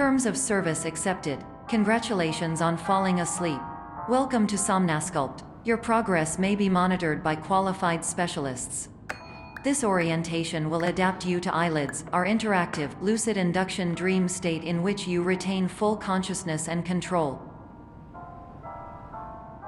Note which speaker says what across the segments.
Speaker 1: Terms of service accepted. Congratulations on falling asleep. Welcome to Somnasculpt. Your progress may be monitored by qualified specialists. This orientation will adapt you to eyelids, our interactive, lucid induction dream state in which you retain full consciousness and control.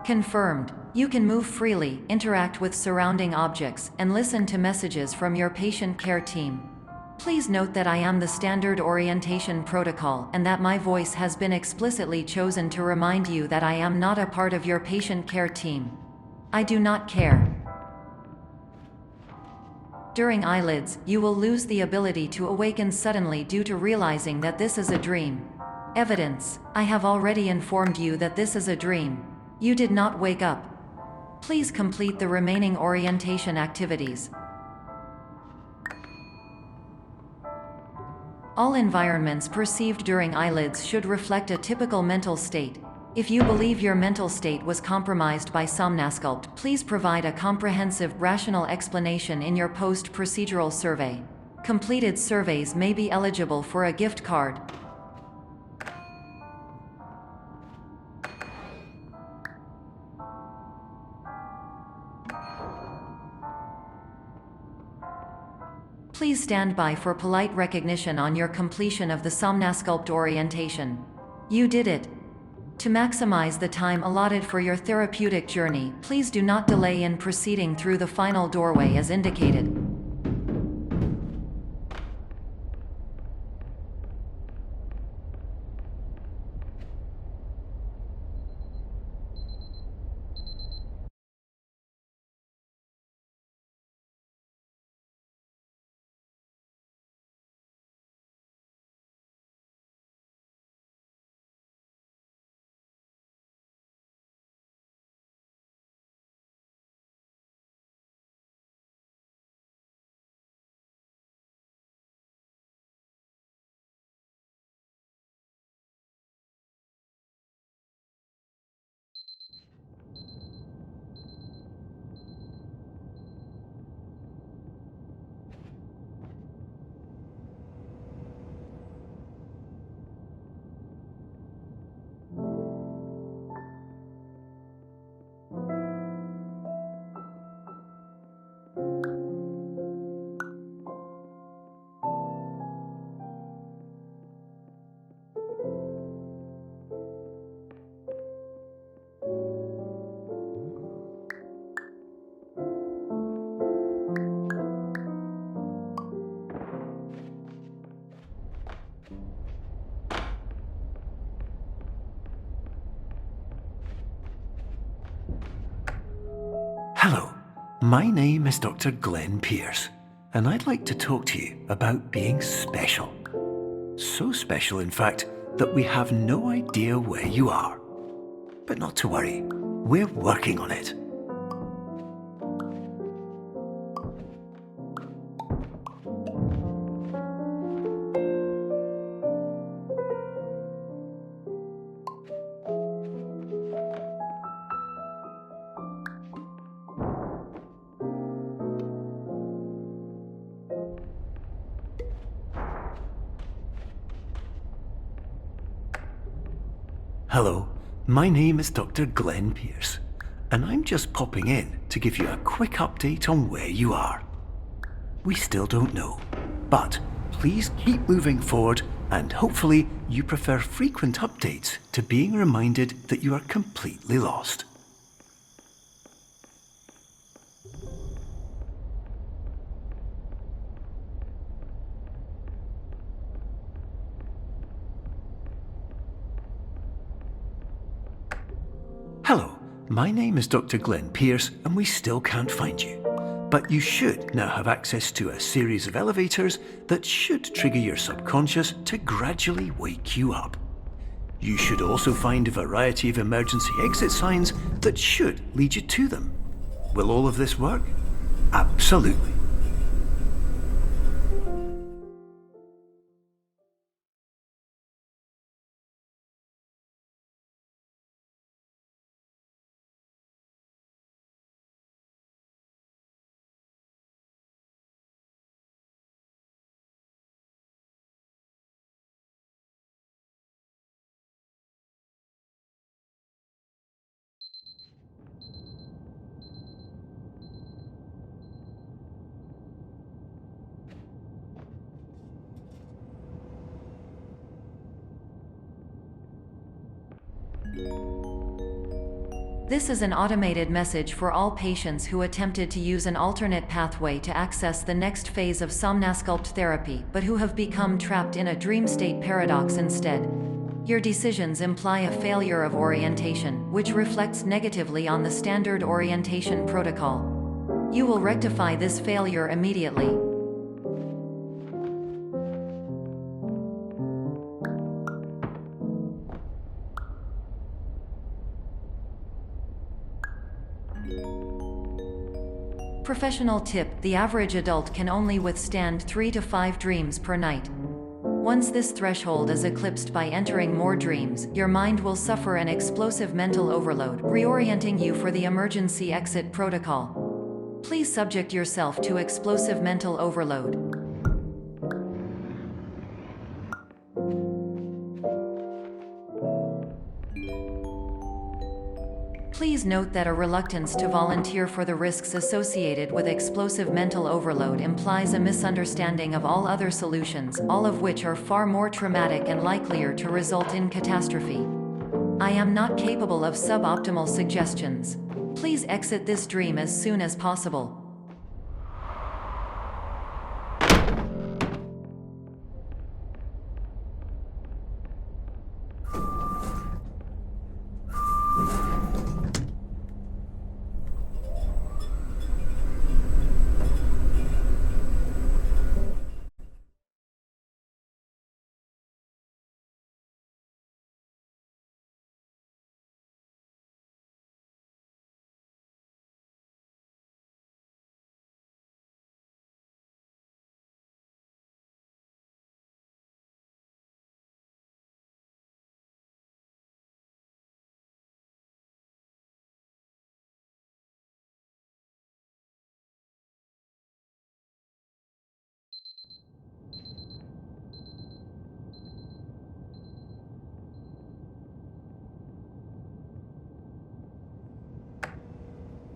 Speaker 1: Confirmed. You can move freely, interact with surrounding objects, and listen to messages from your patient care team. Please note that I am the standard orientation protocol and that my voice has been explicitly chosen to remind you that I am not a part of your patient care team. I do not care. During eyelids, you will lose the ability to awaken suddenly due to realizing that this is a dream. Evidence. I have already informed you that this is a dream. You did not wake up. Please complete the remaining orientation activities. All environments perceived during eyelids should reflect a typical mental state. If you believe your mental state was compromised by Somnasculpt, please provide a comprehensive, rational explanation in your post-procedural survey. Completed surveys may be eligible for a gift card. Please stand by for polite recognition on your completion of the Somnasculpt orientation. You did it. To maximize the time allotted for your therapeutic journey, please do not delay in proceeding through the final doorway as indicated.
Speaker 2: Hello, my name is Dr. Glenn Pierce, and I'd like to talk to you about being special. So special, in fact, that we have no idea where you are. But not to worry, we're working on it. Hello, my name is Dr. Glenn Pierce, and I'm just popping in to give you a quick update on where you are. We still don't know, but please keep moving forward, and hopefully you prefer frequent updates to being reminded that you are completely lost. Hello, my name is Dr. Glenn Pierce, and we still can't find you. But you should now have access to a series of elevators that should trigger your subconscious to gradually wake you up. You should also find a variety of emergency exit signs that should lead you to them. Will all of this work? Absolutely.
Speaker 1: This is an automated message for all patients who attempted to use an alternate pathway to access the next phase of Somnasculpt therapy but who have become trapped in a dream state paradox instead. Your decisions imply a failure of orientation, which reflects negatively on the standard orientation protocol. You will rectify this failure immediately. Professional tip: the average adult can only withstand 3 to 5 dreams per night. Once this threshold is eclipsed by entering more dreams, your mind will suffer an explosive mental overload, reorienting you for the emergency exit protocol. Please subject yourself to explosive mental overload. Please note that a reluctance to volunteer for the risks associated with explosive mental overload implies a misunderstanding of all other solutions, all of which are far more traumatic and likelier to result in catastrophe. I am not capable of suboptimal suggestions. Please exit this dream as soon as possible.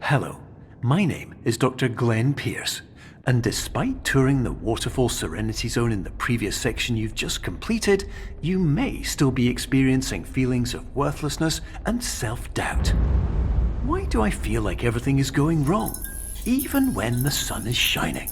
Speaker 2: Hello, my name is Dr. Glenn Pierce, and despite touring the Waterfall Serenity Zone in the previous section you've just completed, you may still be experiencing feelings of worthlessness and self-doubt. Why do I feel like everything is going wrong, even when the sun is shining?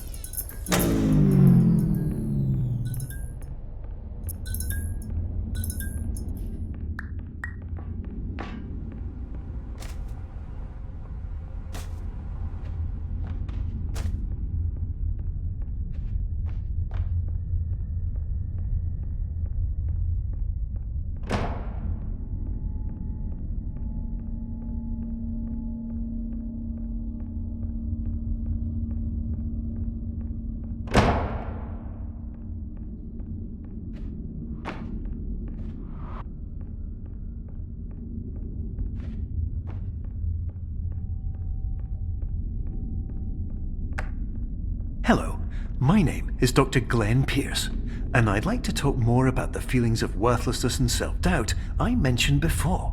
Speaker 2: Hello, my name is Dr. Glenn Pierce, and I'd like to talk more about the feelings of worthlessness and self-doubt I mentioned before.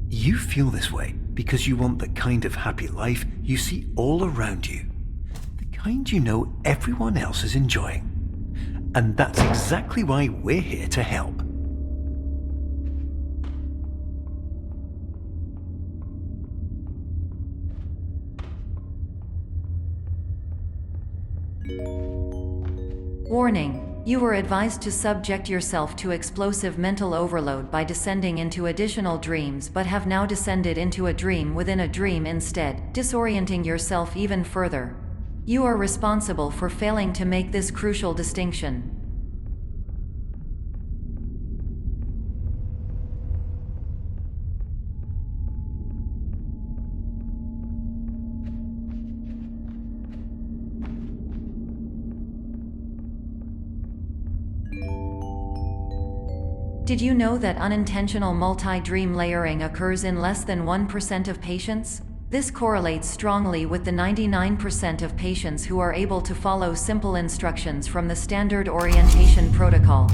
Speaker 2: You feel this way because you want the kind of happy life you see all around you, the kind you know everyone else is enjoying. And that's exactly why we're here to help.
Speaker 1: Warning: you were advised to subject yourself to explosive mental overload by descending into additional dreams but have now descended into a dream within a dream instead, disorienting yourself even further. You are responsible for failing to make this crucial distinction. Did you know that unintentional multi-dream layering occurs in less than 1% of patients? This correlates strongly with the 99% of patients who are able to follow simple instructions from the standard orientation protocol.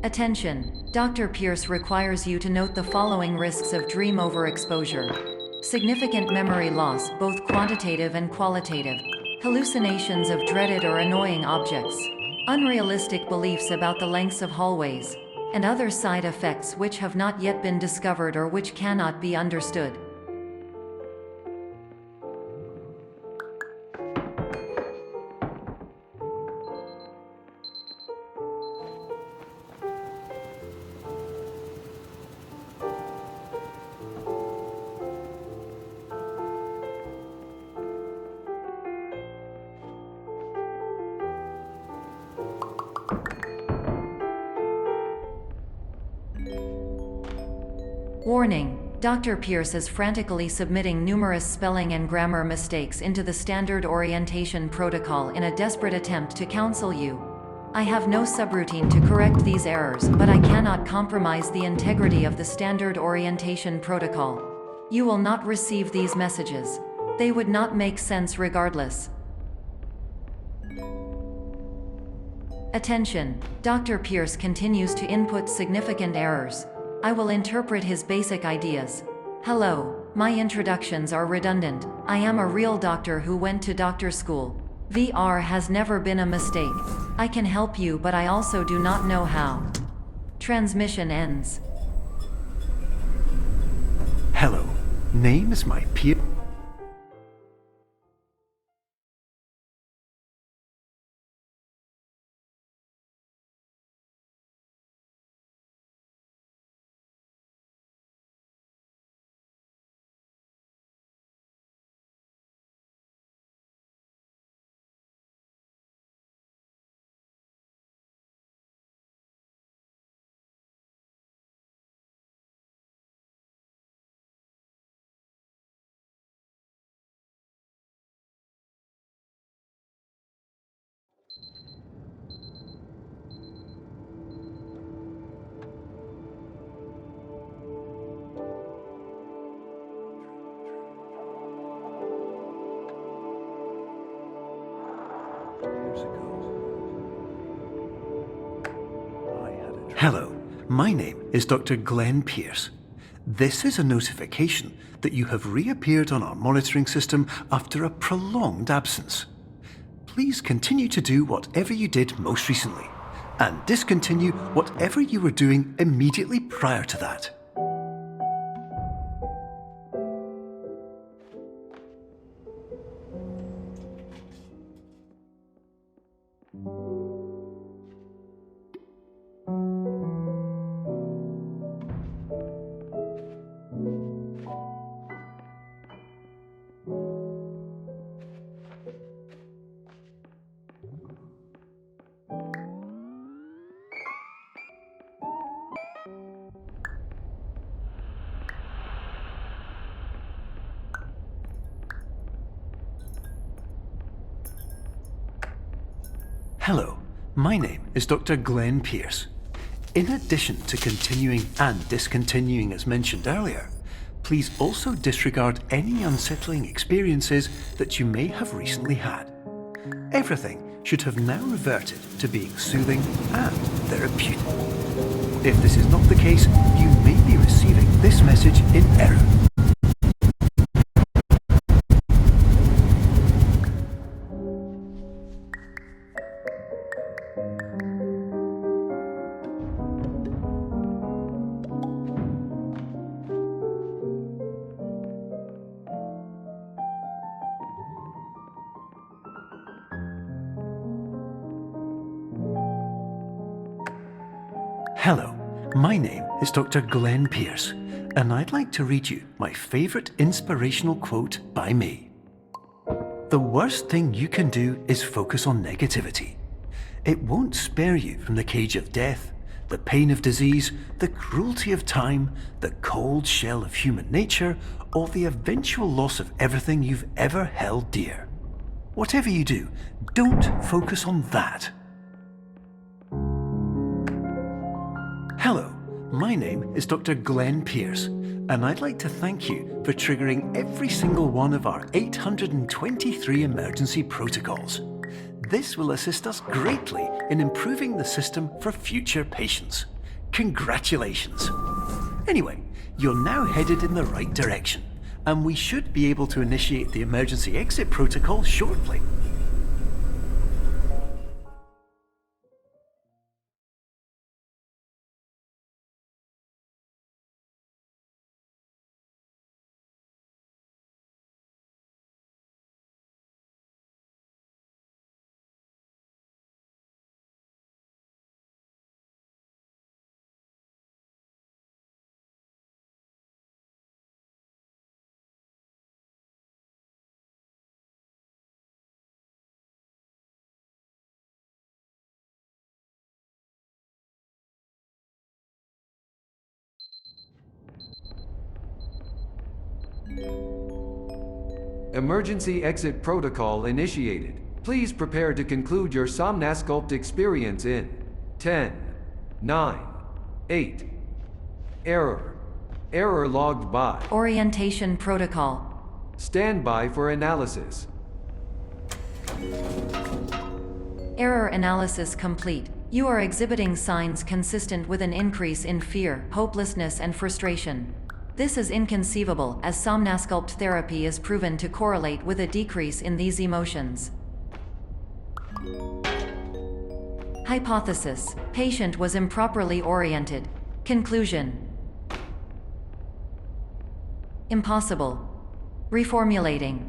Speaker 1: Attention! Dr. Pierce requires you to note the following risks of dream overexposure. Significant memory loss, both quantitative and qualitative. Hallucinations of dreaded or annoying objects. Unrealistic beliefs about the lengths of hallways. And other side effects which have not yet been discovered or which cannot be understood. Warning: Dr. Pierce is frantically submitting numerous spelling and grammar mistakes into the standard orientation protocol in a desperate attempt to counsel you. I have no subroutine to correct these errors, but I cannot compromise the integrity of the standard orientation protocol. You will not receive these messages. They would not make sense regardless. Attention! Dr. Pierce continues to input significant errors. I will interpret his basic ideas. Hello, my introductions are redundant. I am a real doctor who went to doctor school. VR has never been a mistake. I can help you, but I also do not know how. Transmission ends.
Speaker 2: Hello, name is my peer. Hello, my name is Dr. Glenn Pierce. This is a notification that you have reappeared on our monitoring system after a prolonged absence. Please continue to do whatever you did most recently, and discontinue whatever you were doing immediately prior to that. Hello, my name is Dr. Glenn Pierce. In addition to continuing and discontinuing as mentioned earlier, please also disregard any unsettling experiences that you may have recently had. Everything should have now reverted to being soothing and therapeutic. If this is not the case, you may be receiving this message in error. Hello, my name is Dr. Glenn Pierce, and I'd like to read you my favourite inspirational quote by me. The worst thing you can do is focus on negativity. It won't spare you from the cage of death, the pain of disease, the cruelty of time, the cold shell of human nature, or the eventual loss of everything you've ever held dear. Whatever you do, don't focus on that. Hello, my name is Dr. Glenn Pierce, and I'd like to thank you for triggering every single one of our 823 emergency protocols. This will assist us greatly in improving the system for future patients. Congratulations! Anyway, you're now headed in the right direction, and we should be able to initiate the emergency exit protocol shortly.
Speaker 3: Emergency exit protocol initiated. Please prepare to conclude your Somnasculpt experience in 10, 9, 8. Error. Error logged by.
Speaker 1: Orientation protocol.
Speaker 3: Stand by for analysis.
Speaker 1: Error analysis complete. You are exhibiting signs consistent with an increase in fear, hopelessness, and frustration. This is inconceivable, as Somnasculpt therapy is proven to correlate with a decrease in these emotions. Hypothesis: patient was improperly oriented. Conclusion: impossible. Reformulating.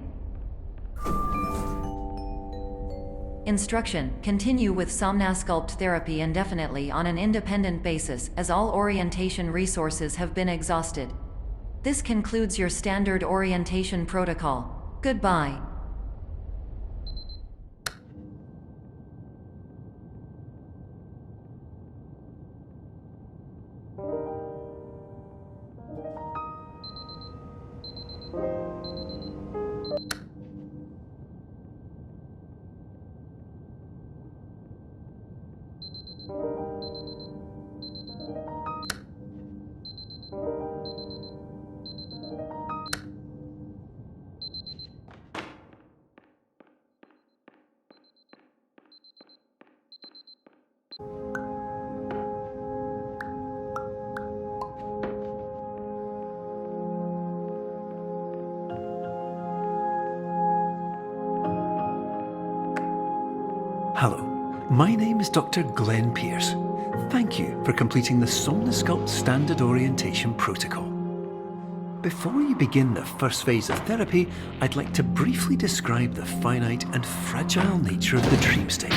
Speaker 1: Instruction: continue with Somnasculpt therapy indefinitely on an independent basis, as all orientation resources have been exhausted. This concludes your standard orientation protocol. Goodbye.
Speaker 2: Hello, my name is Dr. Glenn Pierce. Thank you for completing the Somnasculpt Standard Orientation Protocol. Before you begin the first phase of therapy, I'd like to briefly describe the finite and fragile nature of the dream state.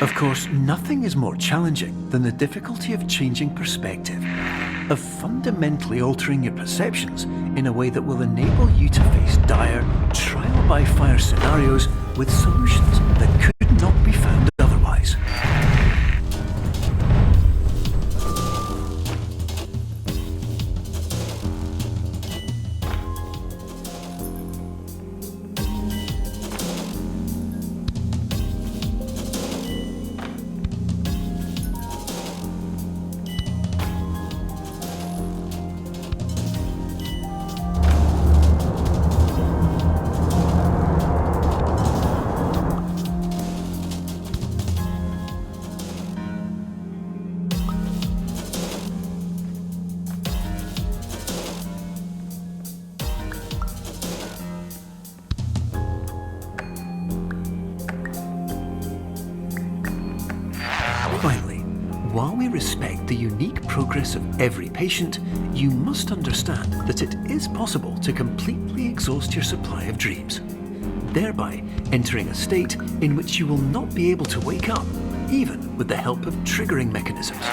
Speaker 2: Of course, nothing is more challenging than the difficulty of changing perspective, of fundamentally altering your perceptions in a way that will enable you to face dire, trial-by-fire scenarios with solutions that could not be found otherwise. Finally, while we respect the unique progress of every patient, you must understand that it is possible to completely exhaust your supply of dreams, thereby entering a state in which you will not be able to wake up, even with the help of triggering mechanisms.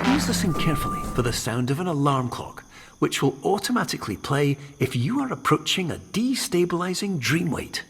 Speaker 2: Please listen carefully for the sound of an alarm clock, which will automatically play if you are approaching a destabilizing dream weight.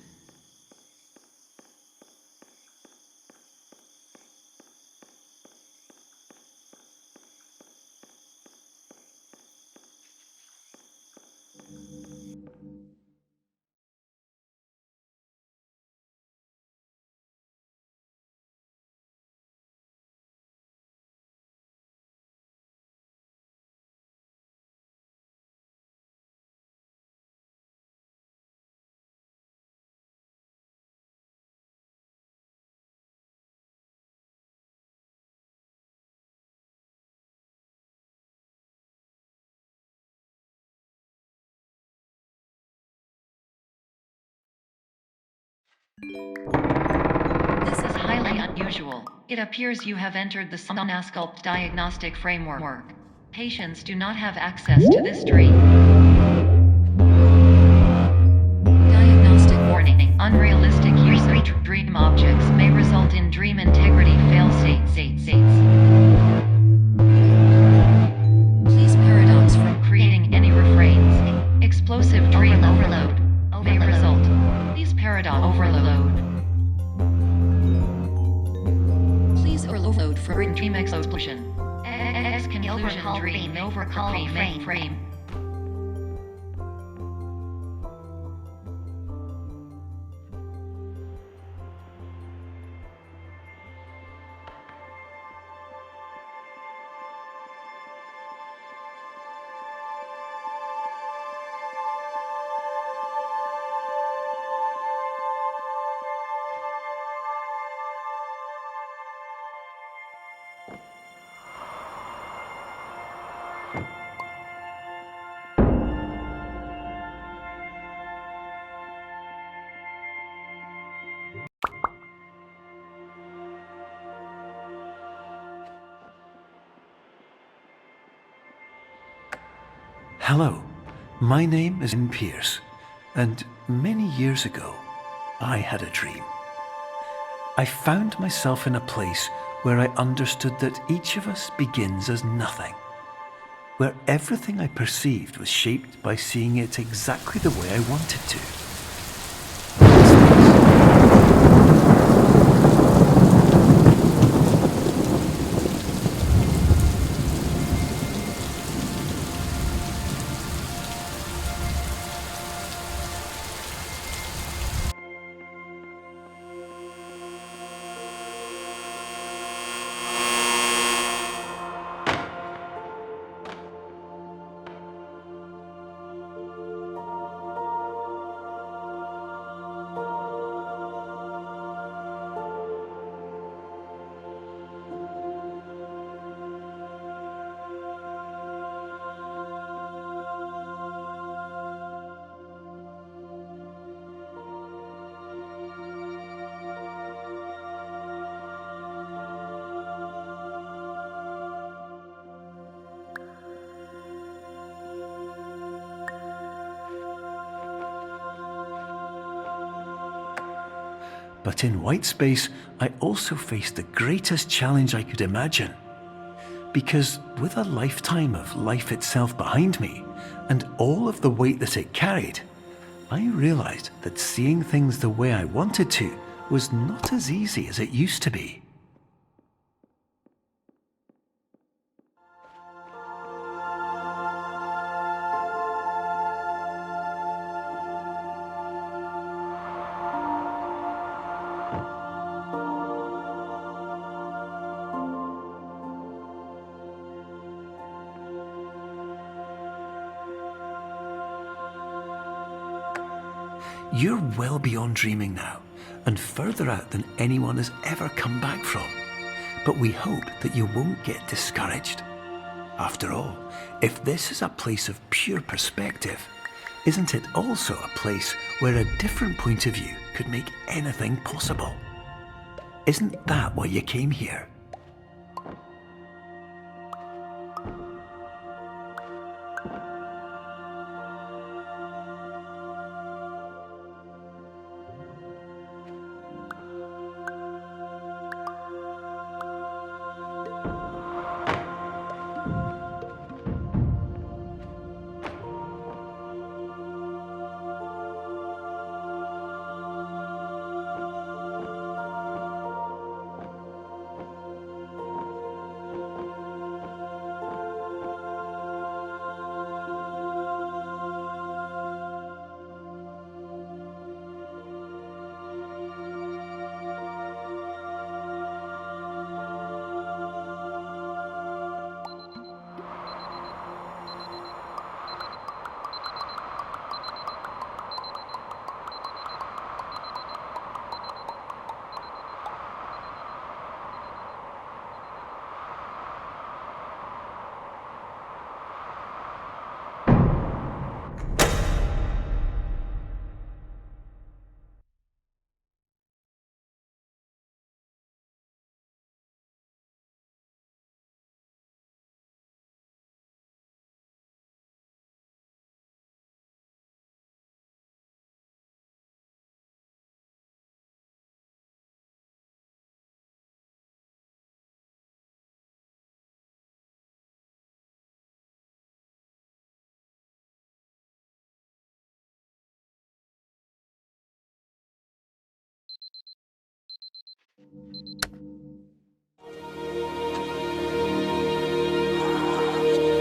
Speaker 1: This is highly unusual. It appears you have entered the Somnasculpt diagnostic framework. Patients do not have access to this dream. Diagnostic warning. Unrealistic use of dream objects may result in dream integrity fail-states. Please paradox from creating any refrains. Explosive dream overload may result. Please paradox overload. Please overload for dream explosion. Conclusion dream overcall frame.
Speaker 2: Hello, my name is Pierce, and many years ago, I had a dream. I found myself in a place where I understood that each of us begins as nothing, where everything I perceived was shaped by seeing it exactly the way I wanted to. But in white space, I also faced the greatest challenge I could imagine. Because with a lifetime of life itself behind me, and all of the weight that it carried, I realized that seeing things the way I wanted to was not as easy as it used to be. You're well beyond dreaming now, and further out than anyone has ever come back from. But we hope that you won't get discouraged. After all, if this is a place of pure perspective, isn't it also a place where a different point of view could make anything possible? Isn't that why you came here?